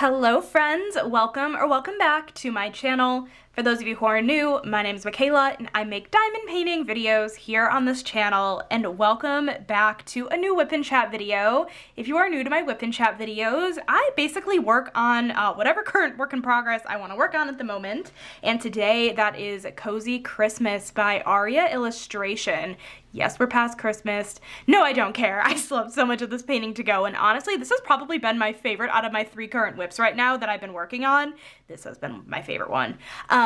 Hello friends, welcome or welcome back to my channel. For those of you who are new, my name is Michaela and I make diamond painting videos here on this channel, and welcome back to a new Whip and Chat video. If you are new to my Whip and Chat videos, I basically work on whatever current work in progress I want to work on at the moment, and today that is Cozy Christmas by Aria Illustration. Yes, we're past Christmas. No, I don't care. I still have so much of this painting to go, and honestly, this has probably been my favorite out of my 3 current whips right now that I've been working on. This has been my favorite one.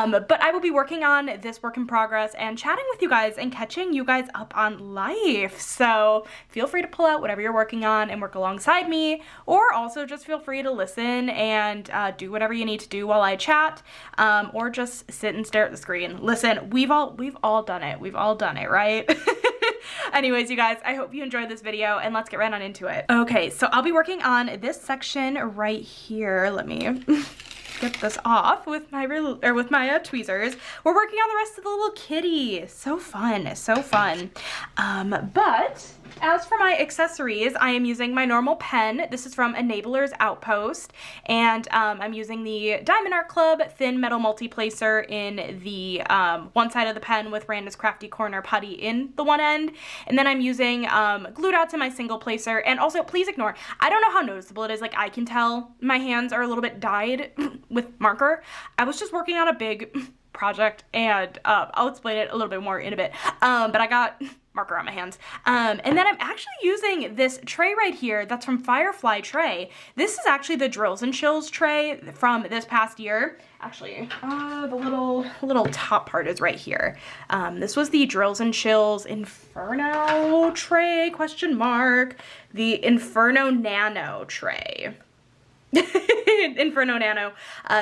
But I will be working on this work in progress and chatting with you guys and catching you guys up on life. So feel free to pull out whatever you're working on and work alongside me, or also just feel free to listen and do whatever you need to do while I chat, or just sit and stare at the screen. Listen, we've all done it. We've all done it, right? Anyways, you guys, I hope you enjoyed this video and let's get right on into it. Okay, so I'll be working on this section right here. Let me get this off with my tweezers. We're working on the rest of the little kitty. So fun, so fun. But as for my accessories, I am using my normal pen. This is from Enabler's Outpost, and I'm using the Diamond Art Club Thin Metal Multi-Placer in the one side of the pen with Randa's Crafty Corner putty in the one end, and then I'm using glue dots in my single placer. And also, please ignore, I don't know how noticeable it is, like I can tell my hands are a little bit dyed with marker. I was just working on a big project, and I'll explain it a little bit more in a bit, but I got marker on my hands. And then I'm actually using this tray right here that's from Firefly Tray. This is actually the Drills and Chills tray from this past year. Actually, the little top part is right here. This was the Drills and Chills Inferno tray, question mark, the Inferno Nano tray. Inferno Nano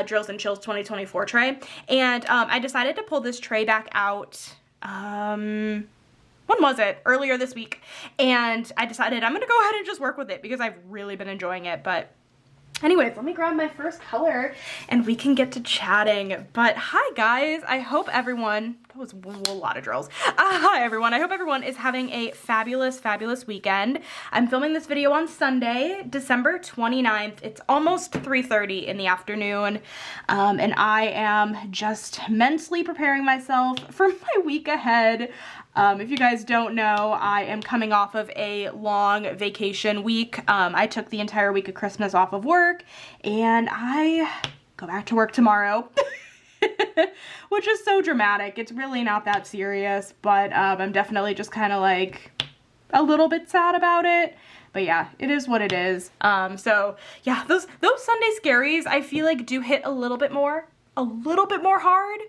Drills and Chills 2024 tray. And I decided to pull this tray back out, when was it? Earlier this week. And I decided I'm gonna go ahead and just work with it because I've really been enjoying it. But anyways, let me grab my first color and we can get to chatting. But hi guys, I hope everyone, that was a lot of drills. Hi everyone, I hope everyone is having a fabulous, fabulous weekend. I'm filming this video on Sunday, December 29th. It's almost 3:30 in the afternoon. And I am just mentally preparing myself for my week ahead. If you guys don't know, I am coming off of a long vacation week. I took the entire week of Christmas off of work, and I go back to work tomorrow, which is so dramatic. It's really not that serious, but I'm definitely just kind of like a little bit sad about it. But yeah, it is what it is. So yeah, those Sunday scaries I feel like do hit a little bit more hard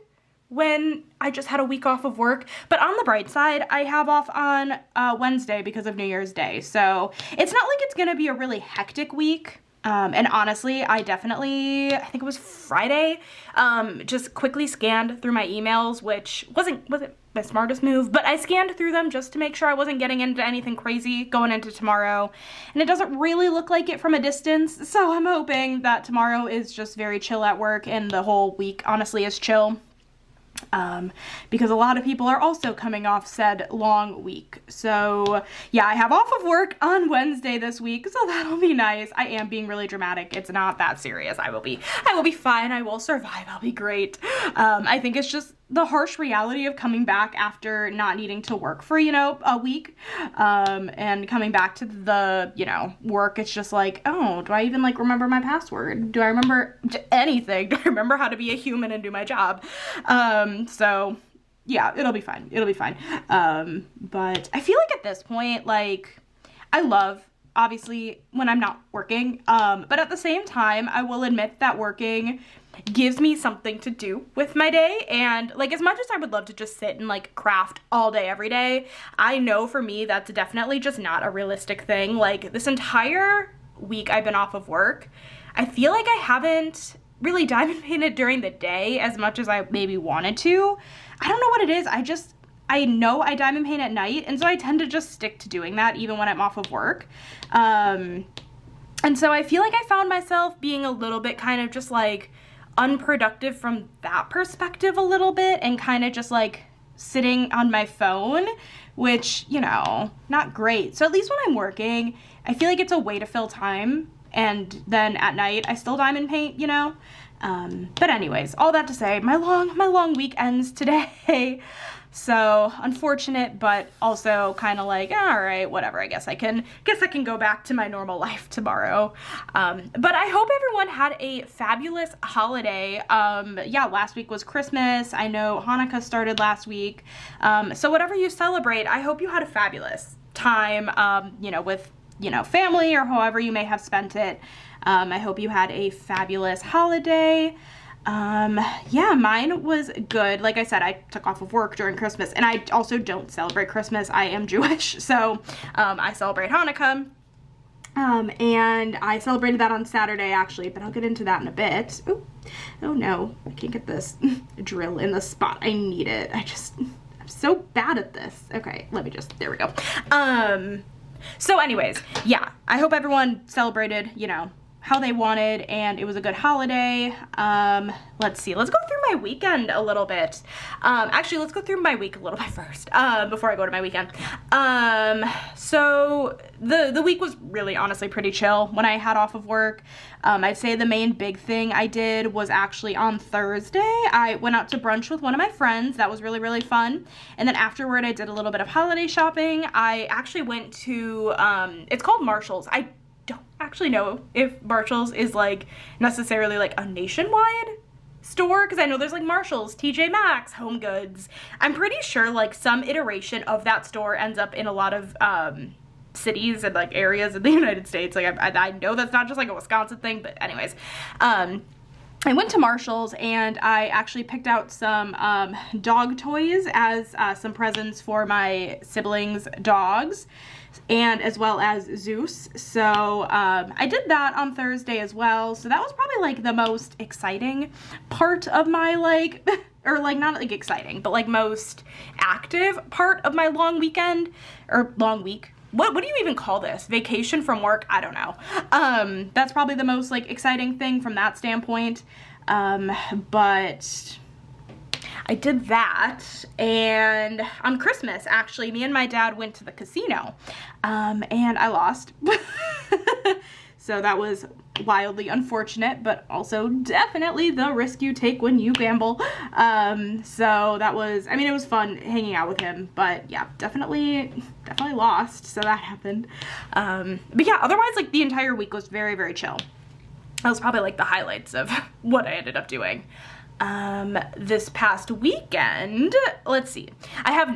when I just had a week off of work. But on the bright side, I have off on Wednesday because of New Year's Day. So it's not like it's gonna be a really hectic week. And honestly, I think it was Friday, just quickly scanned through my emails, which wasn't the smartest move, but I scanned through them just to make sure I wasn't getting into anything crazy going into tomorrow. And it doesn't really look like it from a distance, so I'm hoping that tomorrow is just very chill at work and the whole week honestly is chill. Because a lot of people are also coming off said long week. So yeah, I have off of work on Wednesday this week, so that'll be nice. I am being really dramatic. It's not that serious. I will be fine. I will survive. I'll be great. I think it's just the harsh reality of coming back after not needing to work for, a week, and coming back to the, work. It's just like, oh, do I even remember my password? Do I remember anything? Do I remember how to be a human and do my job? So yeah, it'll be fine. It'll be fine. But I feel like at this point, I love, obviously, when I'm not working, but at the same time, I will admit that working gives me something to do with my day. And as much as I would love to just sit and craft all day every day, I know for me that's definitely just not a realistic thing. This entire week I've been off of work, I feel like I haven't really diamond painted during the day as much as I maybe wanted to. I don't know what it is. I know I diamond paint at night, and so I tend to just stick to doing that even when I'm off of work. And so I feel like I found myself being a little bit kind of just unproductive from that perspective a little bit, and kind of just sitting on my phone, which, not great. So at least when I'm working, I feel like it's a way to fill time and then at night I still diamond paint, you know? But anyways, all that to say, my long week ends today. So unfortunate, but also kind of like, all right, whatever. I guess I can go back to my normal life tomorrow. But I hope everyone had a fabulous holiday. Yeah, last week was Christmas. I know Hanukkah started last week. So whatever you celebrate, I hope you had a fabulous time, you know, with, you know, family or however you may have spent it. I hope you had a fabulous holiday. Yeah, mine was good. Like I said, I took off of work during Christmas, and I also don't celebrate Christmas. I am Jewish, so I celebrate Hanukkah, and I celebrated that on Saturday, actually, but I'll get into that in a bit. Ooh. Oh no, I can't get this drill in the spot I need it. I'm so bad at this. Okay, there we go. So anyways, yeah, I hope everyone celebrated, you know, how they wanted, and it was a good holiday. Let's see, let's go through my weekend a little bit. Actually, let's go through my week a little bit first, before I go to my weekend. So the week was really honestly pretty chill when I had off of work. I'd say the main big thing I did was actually on Thursday, I went out to brunch with one of my friends. That was really, really fun. And then afterward, I did a little bit of holiday shopping. I actually went to, it's called Marshall's. I don't actually know if Marshall's is like necessarily like a nationwide store, because I know there's like Marshall's, TJ Maxx, Home Goods. I'm pretty sure like some iteration of that store ends up in a lot of cities and like areas in the United States. Like I know that's not just like a Wisconsin thing, but anyways, I went to Marshall's and I actually picked out some dog toys as some presents for my siblings' dogs, and as well as Zeus. So I did that on Thursday as well. So that was probably like the most exciting part of my like, or like not like exciting, but like most active part of my long weekend, or long week. What do you even call this? Vacation from work? I don't know. That's probably the most like exciting thing from that standpoint. But I did that, and on Christmas, actually, me and my dad went to the casino, and I lost. So that was wildly unfortunate, but also definitely the risk you take when you gamble. So that was, I mean, it was fun hanging out with him, but yeah, definitely lost, so that happened. But yeah, otherwise, like, the entire week was very, very chill. That was probably like the highlights of what I ended up doing. This past weekend, let's see, I have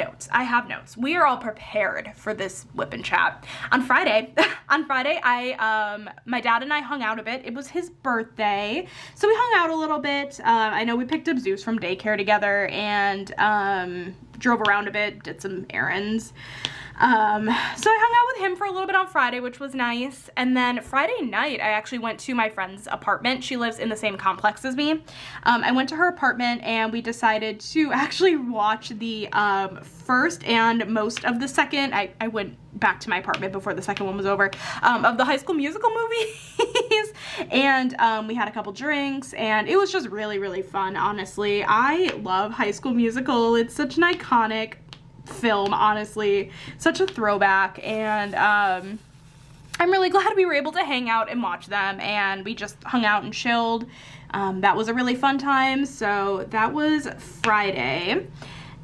notes. We are all prepared for this whip and chat. On Friday, my dad and I hung out a bit. It was his birthday, so we hung out a little bit. I know we picked up Zeus from daycare together and, drove around a bit, did some errands. So I hung out with him for a little bit on Friday, which was nice. And then Friday night, I actually went to my friend's apartment. She lives in the same complex as me. I went to her apartment and we decided to actually watch the first and most of the second. I went back to my apartment before the second one was over, of the High School Musical movies. And we had a couple drinks, and it was just really, really fun, honestly. I love High School Musical. It's such an iconic film, honestly, such a throwback, and I'm really glad we were able to hang out and watch them, and we just hung out and chilled. That was a really fun time. So that was Friday,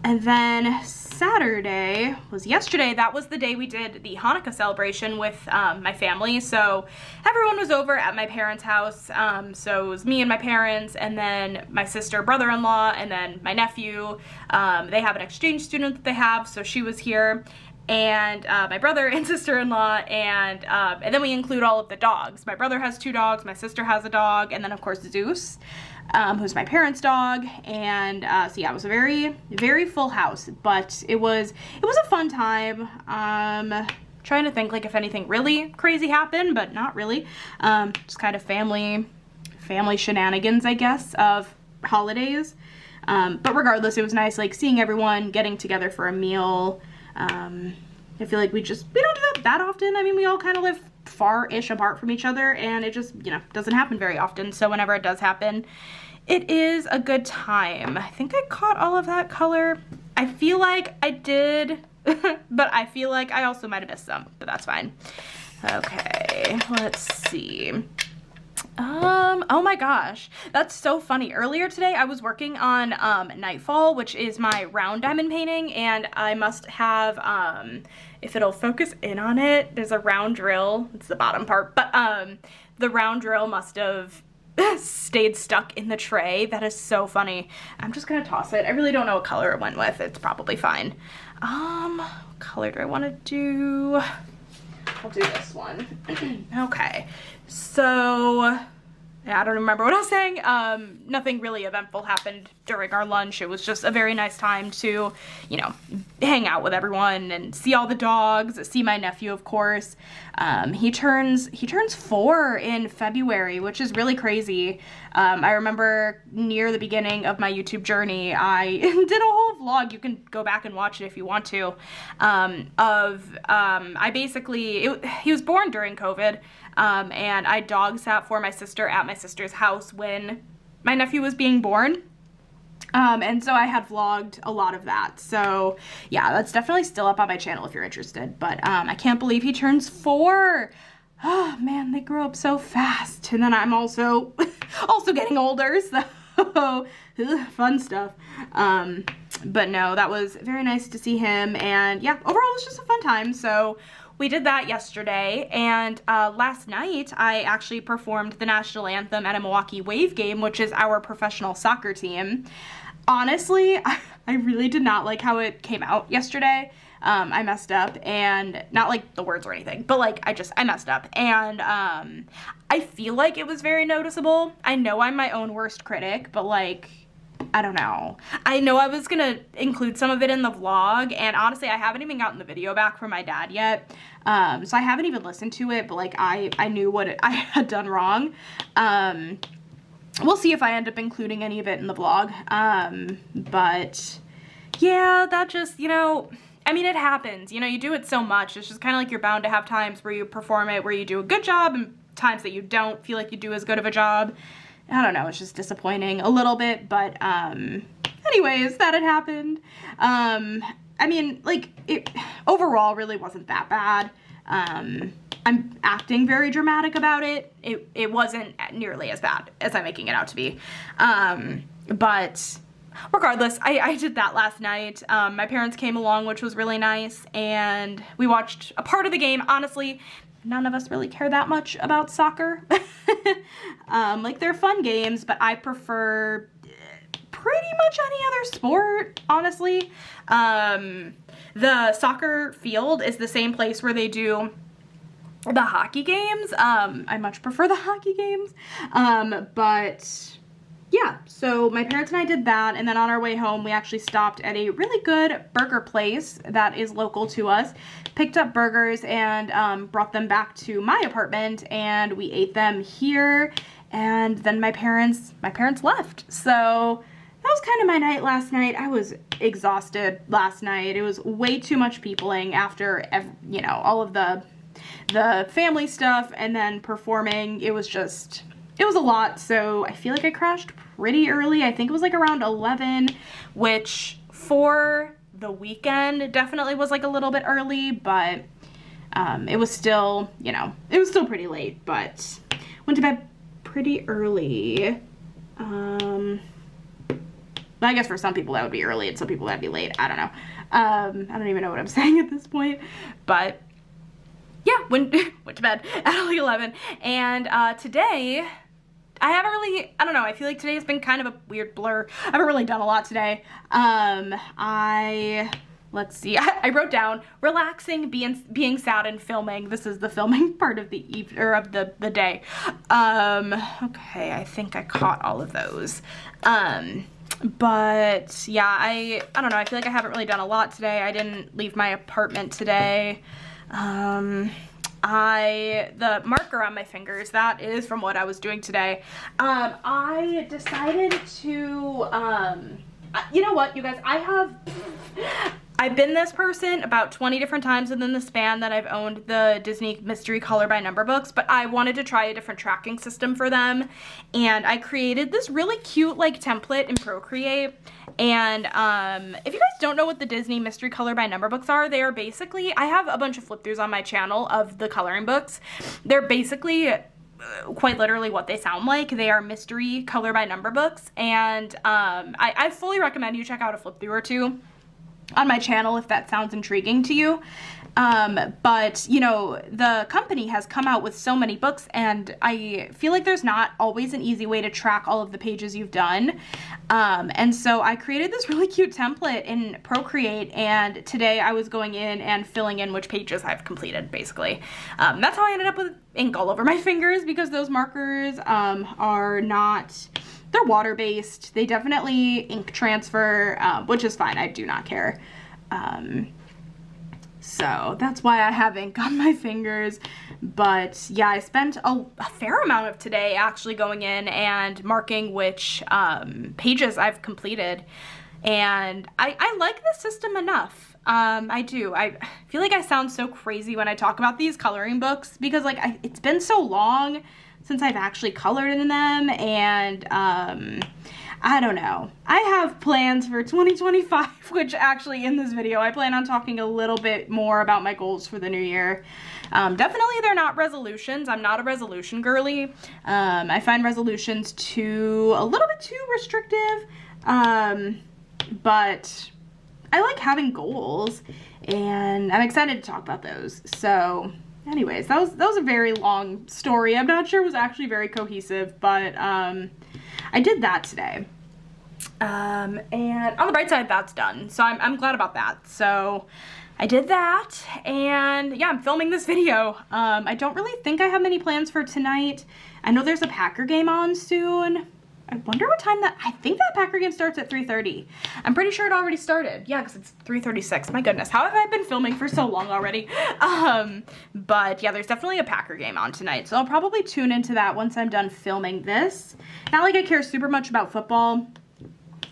and then Saturday was yesterday. That was the day we did the Hanukkah celebration with my family. So everyone was over at my parents' house. So it was me and my parents, and then my sister, brother-in-law, and then my nephew. They have an exchange student that they have, so she was here, and my brother and sister-in-law, and then we include all of the dogs. My brother has 2 dogs, my sister has a dog, and then of course Zeus, who's my parents' dog. And so yeah, it was a very, very full house, but it was a fun time. Trying to think like if anything really crazy happened, but not really. Just kind of family shenanigans, I guess, of holidays. But regardless, it was nice like seeing everyone, getting together for a meal. I feel like we don't do that often. I mean, we all kind of live far-ish apart from each other, and it just, you know, doesn't happen very often. So whenever it does happen, it is a good time. I think I caught all of that color. I feel like I did, but I feel like I also might have missed some, but that's fine. Okay, let's see. Oh my gosh, that's so funny. Earlier today, I was working on, Nightfall, which is my round diamond painting, and I must have, if it'll focus in on it, there's a round drill. It's the bottom part, but, the round drill must have stayed stuck in the tray. That is so funny. I'm just gonna toss it. I really don't know what color it went with. It's probably fine. What color do I want to do? I'll do this one. Okay, so yeah, I don't remember what I was saying. Nothing really eventful happened during our lunch. It was just a very nice time to, you know, hang out with everyone and see all the dogs, see my nephew, of course. He turns 4 in February, which is really crazy. I remember near the beginning of my YouTube journey, I did a whole vlog. You can go back and watch it if you want to. He was born during COVID. And I dog sat for my sister at my sister's house when my nephew was being born. And so I had vlogged a lot of that. So yeah, that's definitely still up on my channel if you're interested. But I can't believe he turns 4. Oh man, they grow up so fast. And then I'm also getting older, so fun stuff. But no, that was very nice to see him. And yeah, overall it was just a fun time. So we did that yesterday, and last night I actually performed the national anthem at a Milwaukee Wave game, which is our professional soccer team. Honestly, I really did not like how it came out yesterday. I messed up, and not like the words or anything, but like I messed up, and I feel like it was very noticeable. I know I'm my own worst critic, but like, I don't know. I know I was gonna include some of it in the vlog, and honestly, I haven't even gotten the video back from my dad yet. So I haven't even listened to it, but like, I knew what I had done wrong. We'll see if I end up including any of it in the vlog. But yeah, that just, you know, I mean, it happens. You know, you do it so much. It's just kind of like you're bound to have times where you perform it, where you do a good job, and times that you don't feel like you do as good of a job. I don't know, it's just disappointing a little bit, but anyways, that had happened. I mean, like, it overall really wasn't that bad. I'm acting very dramatic about it. It wasn't nearly as bad as I'm making it out to be. But regardless, I did that last night. My parents came along, which was really nice, and we watched a part of the game. Honestly, none of us really care that much about soccer. Like, they're fun games, but I prefer pretty much any other sport, honestly. The soccer field is the same place where they do the hockey games. I much prefer the hockey games. But yeah, so my parents and I did that, and then on our way home, we actually stopped at a really good burger place that is local to us, picked up burgers, and brought them back to my apartment, and we ate them here, and then my parents left. So that was kind of my night last night. I was exhausted last night. It was way too much peopling after, you know, all of the family stuff, and then performing. It was a lot, so I feel like I crashed pretty early. I think it was like around 11, which for the weekend definitely was like a little bit early, but it was still, you know, it was still pretty late, but went to bed pretty early. I guess for some people that would be early, and some people that'd be late. I don't know. I don't even know what I'm saying at this point, but yeah, went to bed at like 11, and today, I haven't really, I don't know, I feel like today has been kind of a weird blur. I haven't really done a lot today. Let's see, I wrote down relaxing, being sad, and filming. This is the filming part of the the day. Okay, I think I caught all of those. But yeah, I don't know, I feel like I haven't really done a lot today. I didn't leave my apartment today. The marker on my fingers, that is from what I was doing today. I decided to, you know what, you guys, I've been this person about 20 different times within the span that I've owned the Disney Mystery Color by Number books, but I wanted to try a different tracking system for them, and I created this really cute like template in Procreate. And if you guys don't know what the Disney Mystery Color by Number books are, they are basically, I have a bunch of flip throughs on my channel of the coloring books. They're basically quite literally what they sound like. They are mystery color by number books, and I fully recommend you check out a flip through or two on my channel if that sounds intriguing to you. But you know, the company has come out with so many books, and I feel like there's not always an easy way to track all of the pages you've done. And so I created this really cute template in Procreate, and today I was going in and filling in which pages I've completed, basically. That's how I ended up with ink all over my fingers, because those markers are not, they're water-based. They definitely ink transfer, which is fine. I do not care. So that's why I have ink on my fingers. But yeah, I spent a fair amount of today actually going in and marking which pages I've completed. And I like the system enough. I do. I feel like I sound so crazy when I talk about these coloring books, because like it's been so long since I've actually colored in them, and I don't know. I have plans for 2025, which actually in this video I plan on talking a little bit more about my goals for the new year. Definitely they're not resolutions. I'm not a resolution girly. I find resolutions a little bit too restrictive, but I like having goals, and I'm excited to talk about those. So anyways, that was a very long story. I'm not sure it was actually very cohesive, but I did that today. And on the bright side, that's done. So I'm glad about that. So I did that, and yeah, I'm filming this video. I don't really think I have many plans for tonight. I know there's a Packer game on soon. I wonder what time I think that Packer game starts at 3:30. I'm pretty sure it already started. Yeah, because it's 3:36. My goodness, how have I been filming for so long already? But yeah, there's definitely a Packer game on tonight, so I'll probably tune into that once I'm done filming this. Not like I care super much about football,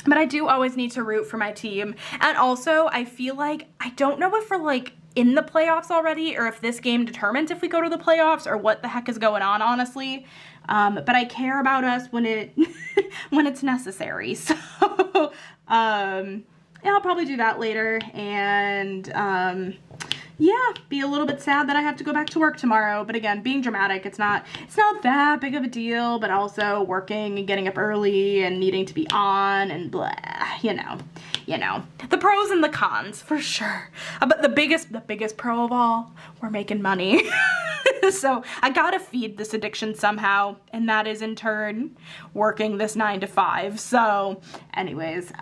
but I do always need to root for my team. And also, I feel like, I don't know if we're like in the playoffs already, or if this game determines if we go to the playoffs, or what the heck is going on, honestly. But I care about us when when it's necessary. So, yeah, I'll probably do that later. And, yeah, be a little bit sad that I have to go back to work tomorrow. But again, being dramatic, it's not that big of a deal, but also working and getting up early and needing to be on and blah, you know, the pros and the cons for sure. But the biggest pro of all, we're making money. So I gotta feed this addiction somehow, and that is in turn working this 9 to 5. So anyways, that's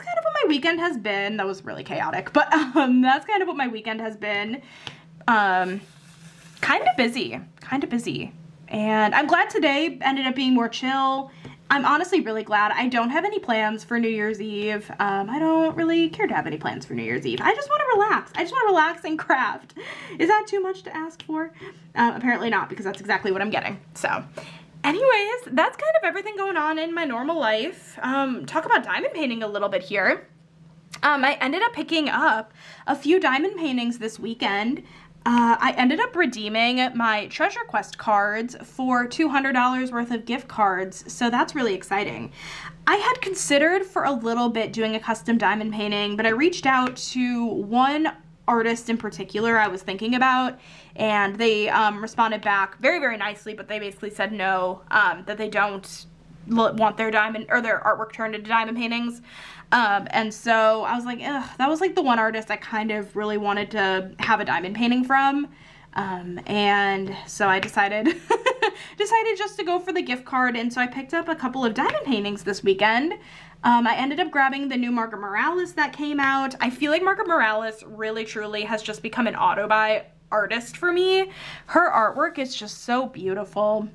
kind of what my weekend has been. That was really chaotic, but that's kind of what my weekend has been. Kind of busy. And I'm glad today ended up being more chill. I'm honestly really glad. I don't have any plans for New Year's Eve. I don't really care to have any plans for New Year's Eve. I just want to relax. I just want to relax and craft. Is that too much to ask for? Apparently not, because that's exactly what I'm getting. So anyways, that's kind of everything going on in my normal life. Talk about diamond painting a little bit here. I ended up picking up a few diamond paintings this weekend. I ended up redeeming my Treasure Quest cards for $200 worth of gift cards, so that's really exciting. I had considered for a little bit doing a custom diamond painting, but I reached out to one artist in particular I was thinking about, and they responded back very, very nicely, but they basically said no, that they don't want their diamond or their artwork turned into diamond paintings. And so I was like, ugh, that was like the one artist I kind of really wanted to have a diamond painting from. And so I decided just to go for the gift card. And so I picked up a couple of diamond paintings this weekend. I ended up grabbing the new Margaret Morales that came out. I feel like Margaret Morales really truly has just become an auto-buy artist for me. Her artwork is just so beautiful.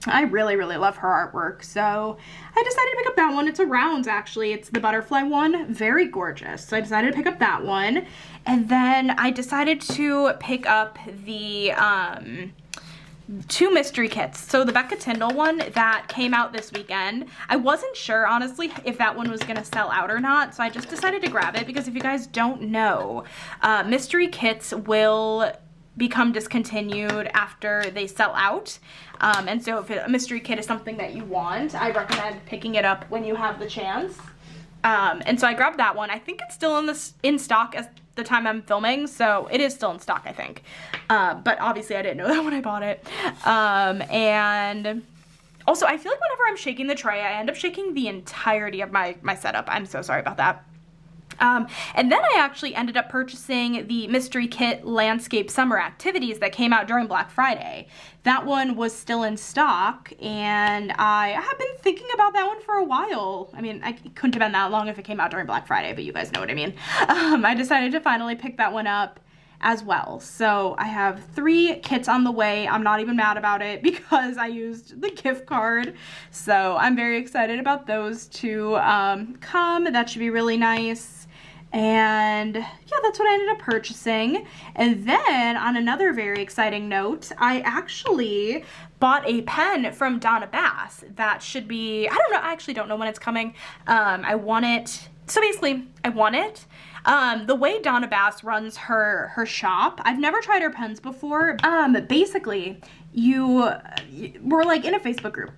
I really, really love her artwork, so I decided to pick up that one. It's a rounds, actually. It's the butterfly one. Very gorgeous. So I decided to pick up that one. And then I decided to pick up the two mystery kits. So the Becca Tyndall one that came out this weekend, I wasn't sure honestly if that one was gonna sell out or not, so I just decided to grab it because if you guys don't know, mystery kits will become discontinued after they sell out. And so if a mystery kit is something that you want, I recommend picking it up when you have the chance. And so I grabbed that one. I think it's still in stock as the time I'm filming, so it is still in stock, I think. But obviously I didn't know that when I bought it. And also I feel like whenever I'm shaking the tray, I end up shaking the entirety of my setup. I'm so sorry about that. And then I actually ended up purchasing the mystery kit landscape summer activities that came out during Black Friday. That one was still in stock, and I have been thinking about that one for a while. I mean, it couldn't have been that long if it came out during Black Friday, but you guys know what I mean. I decided to finally pick that one up as well. So I have 3 kits on the way. I'm not even mad about it because I used the gift card. So I'm very excited about those to come. That should be really nice. And yeah, that's what I ended up purchasing. And then on another very exciting note, I actually bought a pen from Donna Bass that should be, I don't know, I actually don't know when it's coming. I want it, so basically I want it. The way Donna Bass runs her shop, I've never tried her pens before. Basically, we're like in a Facebook group.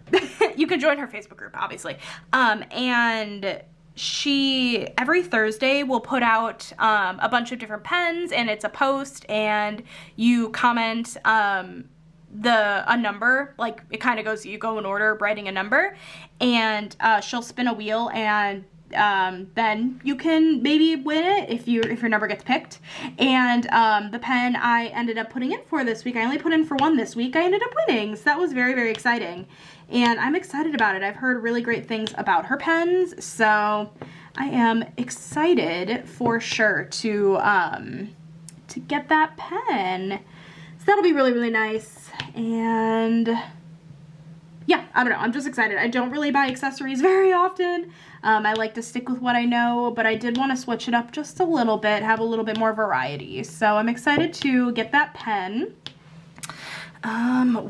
You can join her Facebook group, obviously. And she every Thursday will put out a bunch of different pens, and it's a post, and you comment a number, like it kind of goes, you go in order writing a number, and she'll spin a wheel, and then you can maybe win it if your number gets picked. And the pen I ended up putting in for this week, I only put in for one this week, I ended up winning, so that was very, very exciting. And I'm excited about it. I've heard really great things about her pens, so I am excited for sure to get that pen. So that'll be really, really nice. And yeah, I don't know, I'm just excited. I don't really buy accessories very often. I like to stick with what I know, but I did want to switch it up just a little bit, have a little bit more variety. So I'm excited to get that pen.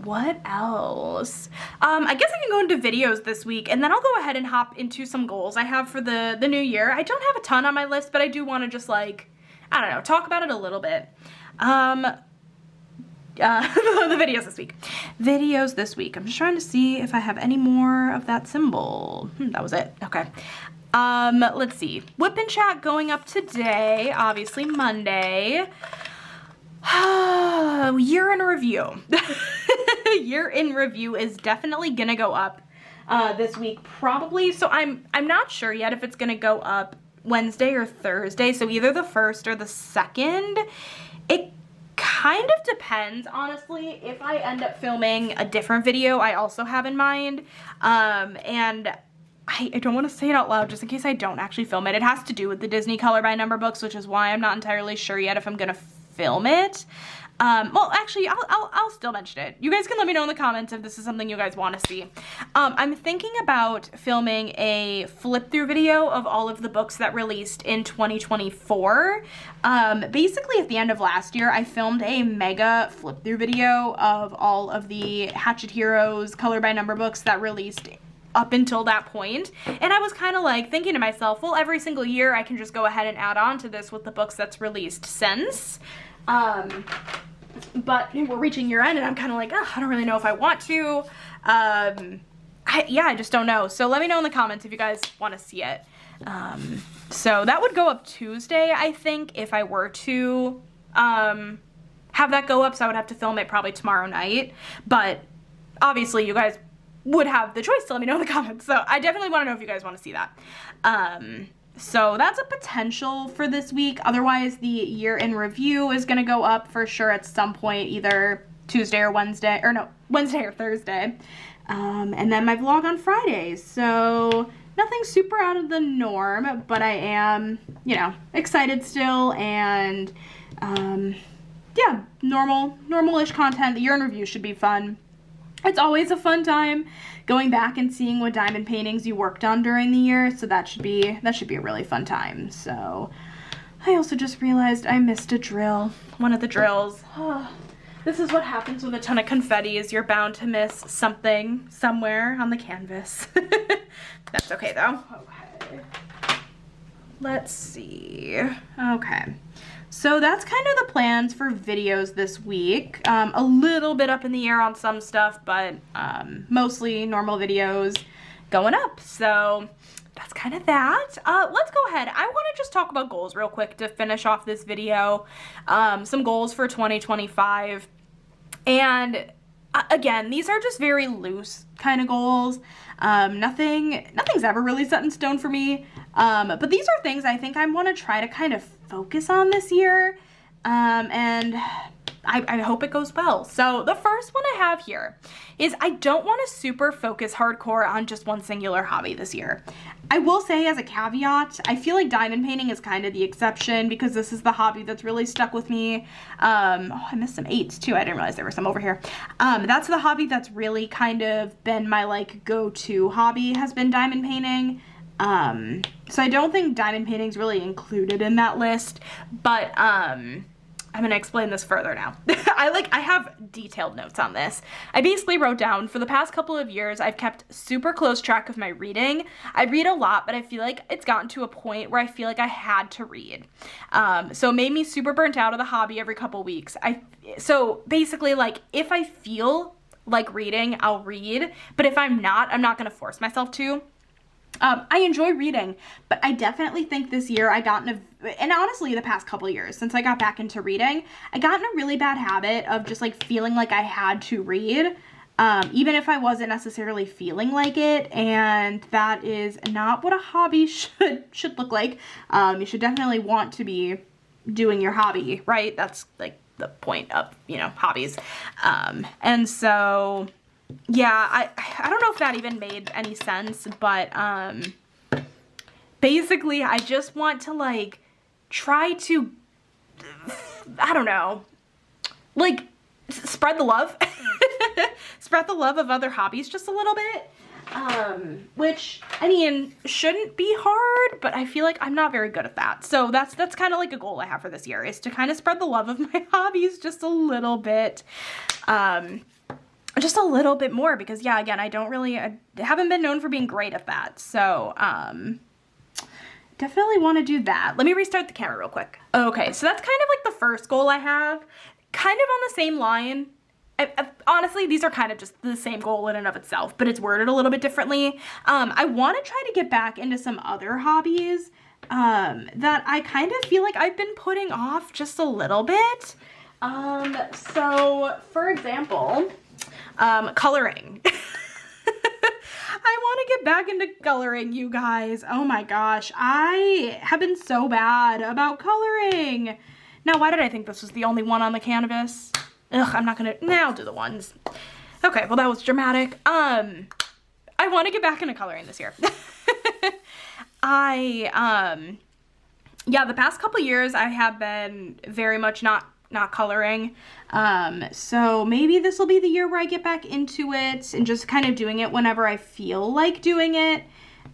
What else? I guess I can go into videos this week, and then I'll go ahead and hop into some goals I have for the new year. I don't have a ton on my list, but I do want to just, like, I don't know, talk about it a little bit. The videos this week. Videos this week. I'm just trying to see if I have any more of that symbol. That was it. Okay. Let's see. Whip and Chat going up today, obviously Monday. Year in review. Year in review is definitely gonna go up this week, probably. So I'm not sure yet if it's gonna go up Wednesday or Thursday, so either the 1st or the 2nd. It kind of depends, honestly, if I end up filming a different video I also have in mind. And I don't want to say it out loud just in case I don't actually film it. It has to do with the Disney Color by Number books, which is why I'm not entirely sure yet if I'm gonna film it. Well, actually, I'll still mention it. You guys can let me know in the comments if this is something you guys want to see. I'm thinking about filming a flip-through video of all of the books that released in 2024. Basically, at the end of last year, I filmed a mega flip-through video of all of the Hatchet Heroes Color by Number books that released up until that point, and I was kind of like thinking to myself, well, every single year I can just go ahead and add on to this with the books that's released since. But we're reaching year end, and I'm kind of like, oh, I don't really know if I want to. I just don't know. So let me know in the comments if you guys want to see it. So that would go up Tuesday, I think, if I were to have that go up. So I would have to film it probably tomorrow night. But obviously, you guys would have the choice to let me know in the comments. So I definitely want to know if you guys want to see that. So that's a potential for this week. Otherwise, the year in review is going to go up for sure at some point, either Tuesday or Wednesday, or no, Wednesday or Thursday. And then my vlog on Fridays. So nothing super out of the norm, but I am, you know, excited still, and yeah, normal-ish content. The year in review should be fun. It's always a fun time going back and seeing what diamond paintings you worked on during the year, so that should be a really fun time. So I also just realized I missed a drill, one of the drills. This is what happens with a ton of confetti, is you're bound to miss something somewhere on the canvas. That's okay though. Okay. Let's see. Okay. So that's kind of the plans for videos this week. A little bit up in the air on some stuff, but mostly normal videos going up. So that's kind of that. Let's go ahead. I want to just talk about goals real quick to finish off this video. Some goals for 2025. And again, these are just very loose kind of goals. Nothing's ever really set in stone for me. But these are things I think I want to try to kind of focus on this year. And I hope it goes well. So the first one I have here is I don't want to super focus hardcore on just one singular hobby this year. I will say as a caveat, I feel like diamond painting is kind of the exception because this is the hobby that's really stuck with me. Oh, I missed some 8s too. I didn't realize there were some over here. That's the hobby that's really kind of been my like go-to hobby, has been diamond painting. So I don't think diamond painting is really included in that list, but I'm gonna explain this further now. I have detailed notes on this. I basically wrote down, for the past couple of years, I've kept super close track of my reading. I read a lot, but I feel like it's gotten to a point where I feel like I had to read. So it made me super burnt out of the hobby every couple weeks. So basically, like, if I feel like reading, I'll read, but if I'm not gonna force myself to. I enjoy reading, but I definitely think this year I got in and honestly the past couple of years since I got back into reading, I got in a really bad habit of just like feeling like I had to read, even if I wasn't necessarily feeling like it, and that is not what a hobby should look like. You should definitely want to be doing your hobby, right? That's like the point of, hobbies. And so yeah, I don't know if that even made any sense, but basically I just want to like try to, I don't know, like spread the love, spread the love of other hobbies just a little bit, which I mean shouldn't be hard, but I feel like I'm not very good at that. So that's kind of like a goal I have for this year, is to kind of spread the love of my hobbies just a little bit. Just a little bit more, because yeah, again, I haven't been known for being great at that. So, definitely want to do that. Let me restart the camera real quick. Okay, so that's kind of like the first goal I have, kind of on the same line. Honestly, these are kind of just the same goal in and of itself, but it's worded a little bit differently. I want to try to get back into some other hobbies, that I kind of feel like I've been putting off just a little bit. So for example, coloring. I want to get back into coloring, you guys. Oh my gosh, I have been so bad about coloring. Now, why did I think this was the only one on the canvas? Ugh, I'm not gonna, I'll do the ones. Okay, well that was dramatic. I want to get back into coloring this year. Yeah, the past couple years I have been very much not coloring. So maybe this will be the year where I get back into it and just kind of doing it whenever I feel like doing it.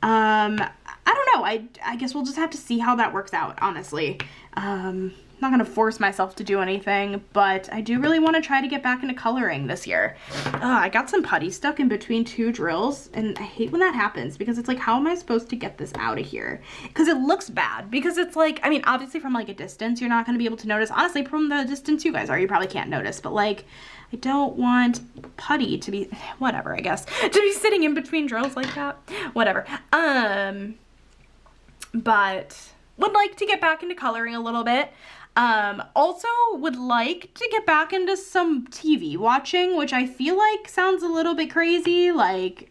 I don't know. I guess we'll just have to see how that works out, honestly. I'm not gonna force myself to do anything, but I do really want to try to get back into coloring this year. I got some putty stuck in between 2 drills, and I hate when that happens, because it's like, how am I supposed to get this out of here? Because it looks bad, because it's like, I mean, obviously from like a distance, you're not gonna be able to notice. Honestly, from the distance you guys are, you probably can't notice, but like, I don't want putty to be, whatever, I guess, to be sitting in between drills like that. Whatever. But would like to get back into coloring a little bit. Also would like to get back into some TV watching, which I feel like sounds a little bit crazy. Like,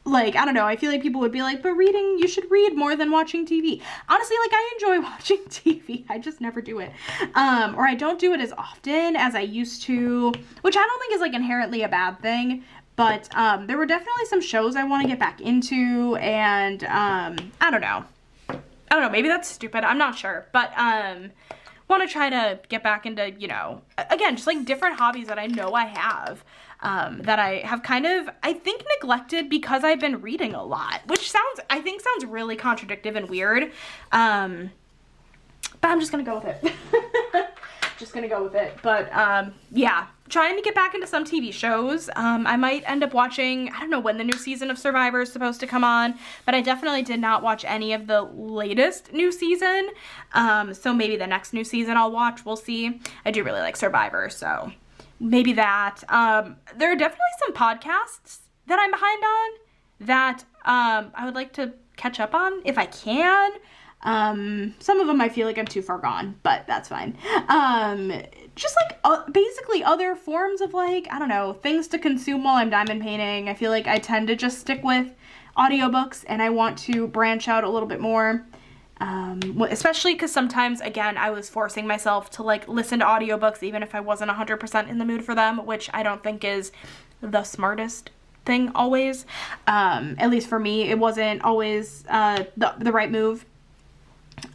I don't know, I feel like people would be like, but reading, you should read more than watching TV. Honestly, like, I enjoy watching TV. I just never do it. Or I don't do it as often as I used to, which I don't think is like inherently a bad thing. But, there were definitely some shows I want to get back into, and, I don't know, maybe that's stupid. I'm not sure. But, want to try to get back into, you know, again, just like different hobbies that I know I have, that I have kind of, I think, neglected because I've been reading a lot, which I think sounds really contradictory and weird, but I'm just gonna go with it. just gonna go with it. But yeah, trying to get back into some TV shows. I might end up watching, I don't know when the new season of Survivor is supposed to come on, but I definitely did not watch any of the latest new season. So maybe the next new season I'll watch, we'll see. I do really like Survivor, so maybe that. There are definitely some podcasts that I'm behind on that I would like to catch up on if I can. Some of them I feel like I'm too far gone, but that's fine. Just like basically other forms of like, I don't know, things to consume while I'm diamond painting. I feel like I tend to just stick with audiobooks, and I want to branch out a little bit more. Especially because sometimes, again, I was forcing myself to like listen to audiobooks even if I wasn't 100% in the mood for them, which I don't think is the smartest thing always. At least for me, it wasn't always the right move.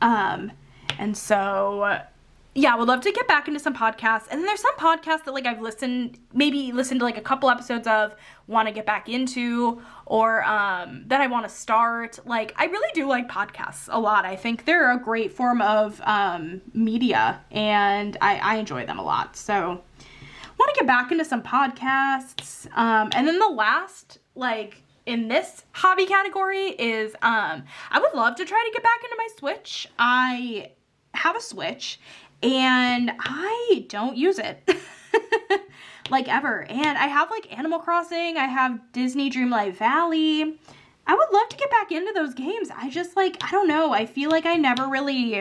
And so yeah, I would love to get back into some podcasts. And then there's some podcasts that like I've maybe listened to like a couple episodes of, want to get back into, or that I want to start. Like, I really do like podcasts a lot. I think they're a great form of media, and I enjoy them a lot. So want to get back into some podcasts. And then the last, like, in this hobby category is, I would love to try to get back into my Switch. I have a Switch, and I don't use it, like, ever. And I have, like, Animal Crossing. I have Disney Dreamlight Valley. I would love to get back into those games. I just, like, I don't know. I feel like I never really,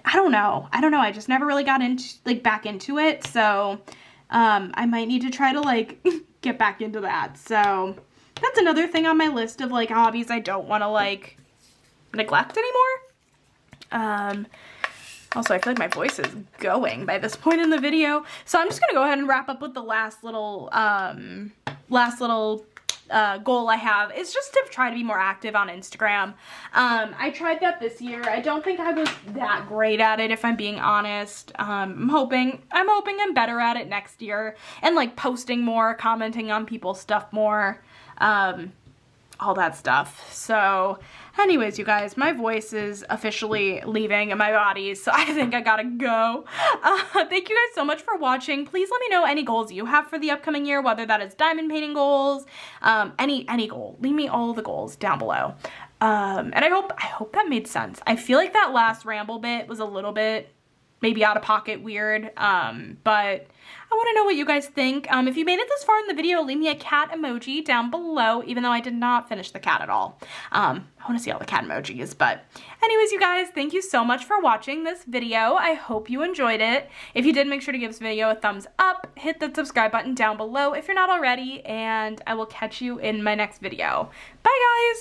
I don't know. I just never really got into, like, back into it. So, I might need to try to, like, get back into that. So that's another thing on my list of, like, hobbies I don't want to, like, neglect anymore. Also, I feel like my voice is going by this point in the video. So I'm just going to go ahead and wrap up with the last little goal I have is just to try to be more active on Instagram. I tried that this year. I don't think I was that great at it, if I'm being honest. I'm hoping I'm better at it next year, and like posting more, commenting on people's stuff more, all that stuff. So anyways, you guys, my voice is officially leaving my body, so I think I gotta go. Thank you guys so much for watching. Please let me know any goals you have for the upcoming year, whether that is diamond painting goals, any goal. Leave me all the goals down below. And I hope that made sense. I feel like that last ramble bit was a little bit maybe out of pocket weird, but I want to know what you guys think. If you made it this far in the video, leave me a cat emoji down below, even though I did not finish the cat at all. I want to see all the cat emojis, but anyways, you guys, thank you so much for watching this video. I hope you enjoyed it. If you did, make sure to give this video a thumbs up, hit the subscribe button down below if you're not already, and I will catch you in my next video. Bye, guys!